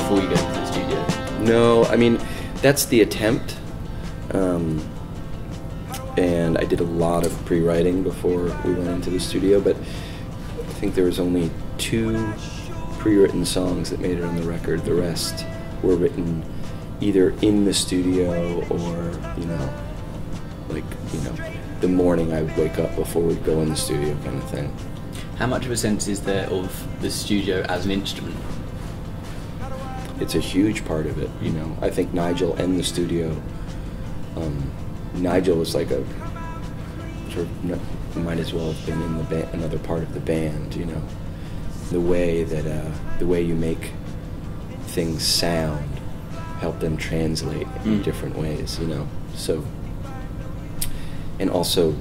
before you go into the studio? No, I mean, that's the attempt. And I did a lot of pre-writing before we went into the studio, but I think there was only 2 pre-written songs that made it on the record. The rest were written either in the studio or, the morning I would wake up before we'd go in the studio kind of thing. How much of a sense is there of the studio as an instrument? It's a huge part of it, I think Nigel and the studio, Nigel was like a sort of might as well have been in the another part of the band, the way you make things sound, help them translate in different ways, So, and also,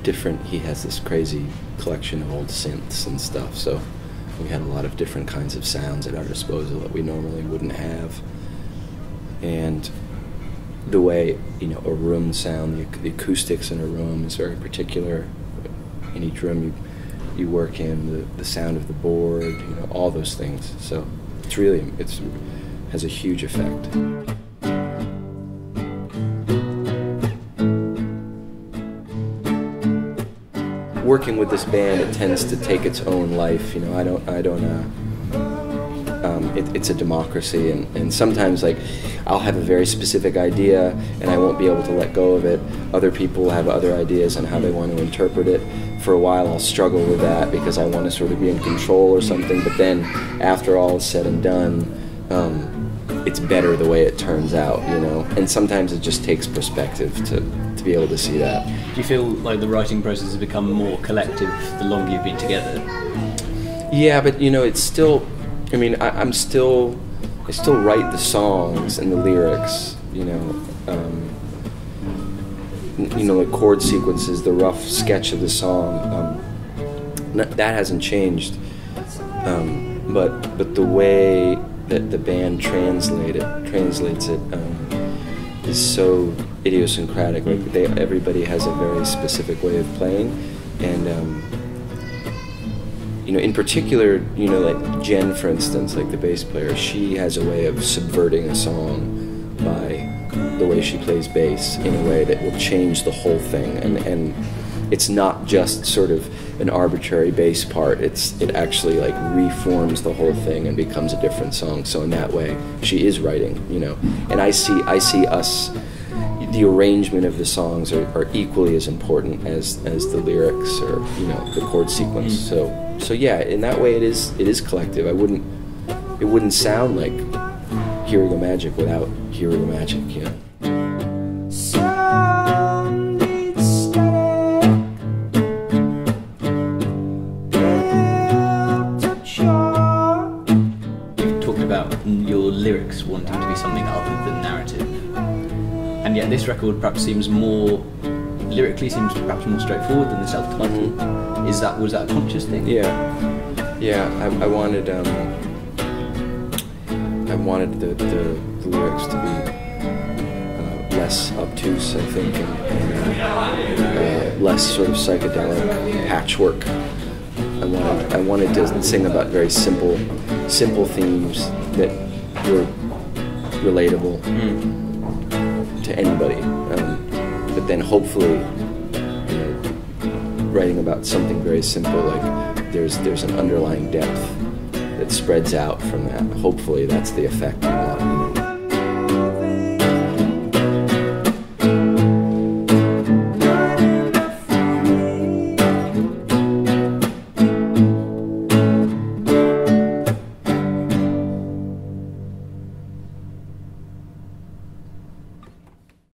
different. He has this crazy collection of old synths and stuff, so we had a lot of different kinds of sounds at our disposal that we normally wouldn't have. And the way, a room sound, the acoustics in a room is very particular. In each room you work in, the sound of the board, all those things. So it has a huge effect. Working with this band, it tends to take its own life. It's a democracy, and sometimes I'll have a very specific idea and I won't be able to let go of it. Other people have other ideas on how they want to interpret it. For a while I'll struggle with that because I want to sort of be in control or something, but then after all is said and done, it's better the way it turns out, and sometimes it just takes perspective to be able to see that. Do you feel like the writing process has become more collective the longer you've been together? Yeah, but it's still, I still write the songs and the lyrics, the chord sequences, the rough sketch of the song, that hasn't changed, but the way that the band translates it is so idiosyncratic. Everybody has a very specific way of playing, and in particular, like Jen, for instance, like the bass player, she has a way of subverting a song by the way she plays bass in a way that will change the whole thing, and it's not just sort of an arbitrary bass part. It actually reforms the whole thing and becomes a different song. So in that way, she is writing, and I see us. The arrangement of the songs are equally as important as the lyrics or the chord sequence. So yeah, in that way it is collective. It wouldn't sound like Hearing the Magic without Hearing the Magic, You've talked about your lyrics wanting to be something other than narrative. And yet this record perhaps seems lyrically perhaps more straightforward than the self-titled. Mm-hmm. Was that a conscious thing? Yeah. I wanted the lyrics to be less obtuse, I think, and less sort of psychedelic patchwork. I wanted to sing about very simple themes that were relatable to anybody, but then hopefully, writing about something very simple, like there's an underlying depth that spreads out from that. Hopefully that's the effect you want.